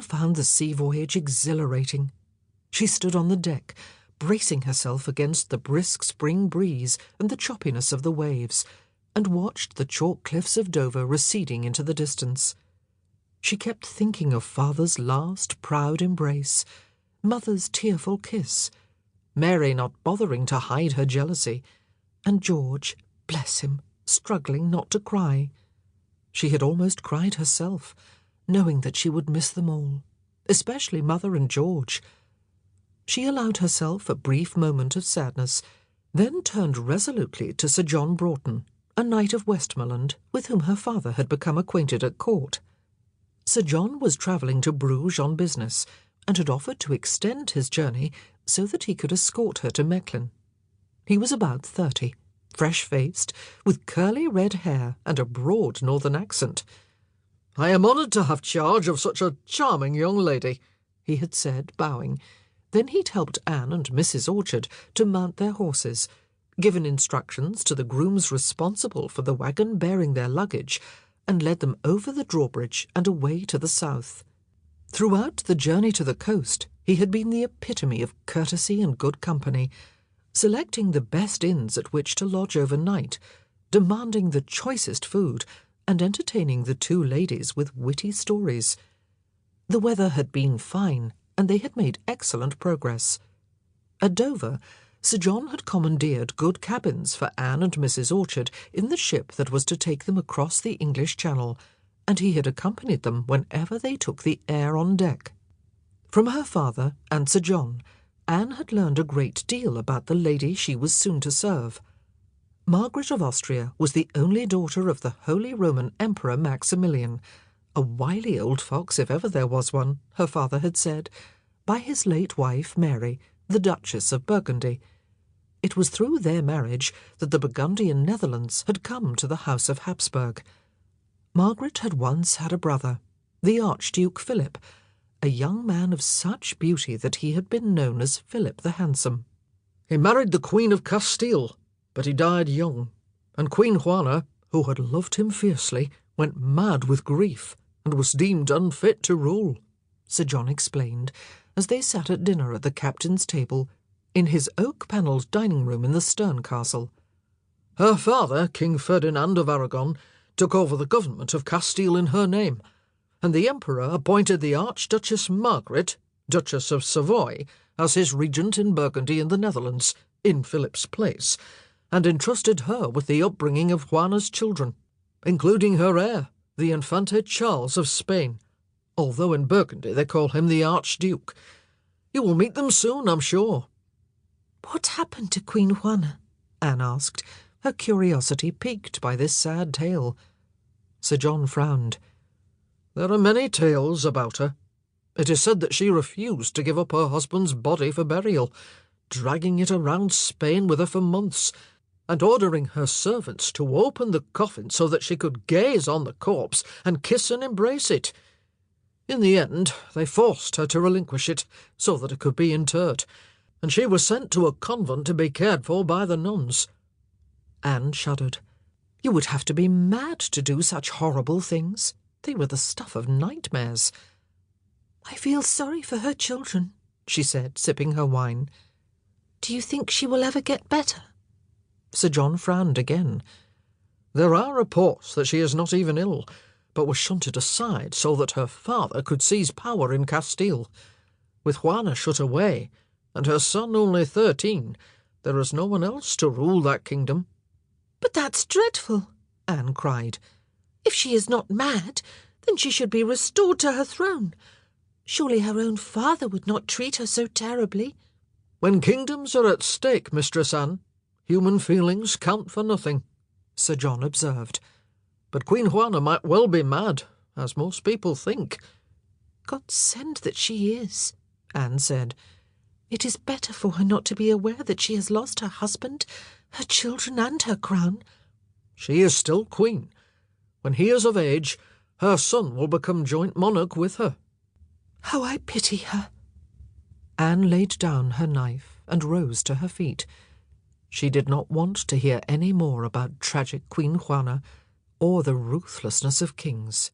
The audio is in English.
Anne found the sea voyage exhilarating. She stood on the deck, bracing herself against the brisk spring breeze and the choppiness of the waves, and watched the chalk cliffs of Dover receding into the distance. She kept thinking of father's last proud embrace, mother's tearful kiss, Mary not bothering to hide her jealousy, and George, bless him, struggling not to cry. She had almost cried herself, knowing that she would miss them all, especially mother and George. She allowed herself a brief moment of sadness, then turned resolutely to Sir John Broughton, a knight of Westmoreland, with whom her father had become acquainted at court. Sir John was travelling to Bruges on business, and had offered to extend his journey so that he could escort her to Mechlin. He was about 30, fresh-faced, with curly red hair and a broad northern accent. "I am honoured to have charge of such a charming young lady," he had said, bowing. Then he'd helped Anne and Mrs. Orchard to mount their horses, given instructions to the grooms responsible for the waggon bearing their luggage, and led them over the drawbridge and away to the south. Throughout the journey to the coast, he had been the epitome of courtesy and good company, selecting the best inns at which to lodge overnight, demanding the choicest food, and entertaining the two ladies with witty stories. The weather had been fine, and they had made excellent progress. At Dover, Sir John had commandeered good cabins for Anne and Mrs. Orchard in the ship that was to take them across the English Channel, and he had accompanied them whenever they took the air on deck. From her father and Sir John, Anne had learned a great deal about the lady she was soon to serve. Margaret of Austria was the only daughter of the Holy Roman Emperor Maximilian, a wily old fox if ever there was one, her father had said, by his late wife Mary, the Duchess of Burgundy. It was through their marriage that the Burgundian Netherlands had come to the House of Habsburg. Margaret had once had a brother, the Archduke Philip, a young man of such beauty that he had been known as Philip the Handsome. "He married the Queen of Castile, but he died young, and Queen Juana, who had loved him fiercely, went mad with grief and was deemed unfit to rule," Sir John explained, as they sat at dinner at the captain's table in his oak-panelled dining-room in the Stern Castle. "Her father, King Ferdinand of Aragon, took over the government of Castile in her name, and the Emperor appointed the Archduchess Margaret, Duchess of Savoy, as his regent in Burgundy in the Netherlands, in Philip's place, and entrusted her with the upbringing of Juana's children, including her heir, the Infante Charles of Spain, although in Burgundy they call him the Archduke. You will meet them soon, I'm sure." "What happened to Queen Juana?" Anne asked, her curiosity piqued by this sad tale. Sir John frowned. "There are many tales about her. It is said that she refused to give up her husband's body for burial, dragging it around Spain with her for months, and ordering her servants to open the coffin so that she could gaze on the corpse and kiss and embrace it. In the end, they forced her to relinquish it so that it could be interred, and she was sent to a convent to be cared for by the nuns." Anne shuddered. "You would have to be mad to do such horrible things. They were the stuff of nightmares." "I feel sorry for her children," she said, sipping her wine. "Do you think she will ever get better?" Sir John frowned again. "There are reports that she is not even ill, but was shunted aside so that her father could seize power in Castile. With Juana shut away, and her son only 13, there is no one else to rule that kingdom." "But that's dreadful," Anne cried. "If she is not mad, then she should be restored to her throne. Surely her own father would not treat her so terribly." "When kingdoms are at stake, Mistress Anne, human feelings count for nothing," Sir John observed. "But Queen Juana might well be mad, as most people think." "God send that she is," Anne said. "It is better for her not to be aware that she has lost her husband, her children, and her crown." "She is still queen. When he is of age, her son will become joint monarch with her." "How I pity her!" Anne laid down her knife and rose to her feet. She did not want to hear any more about tragic Queen Juana or the ruthlessness of kings.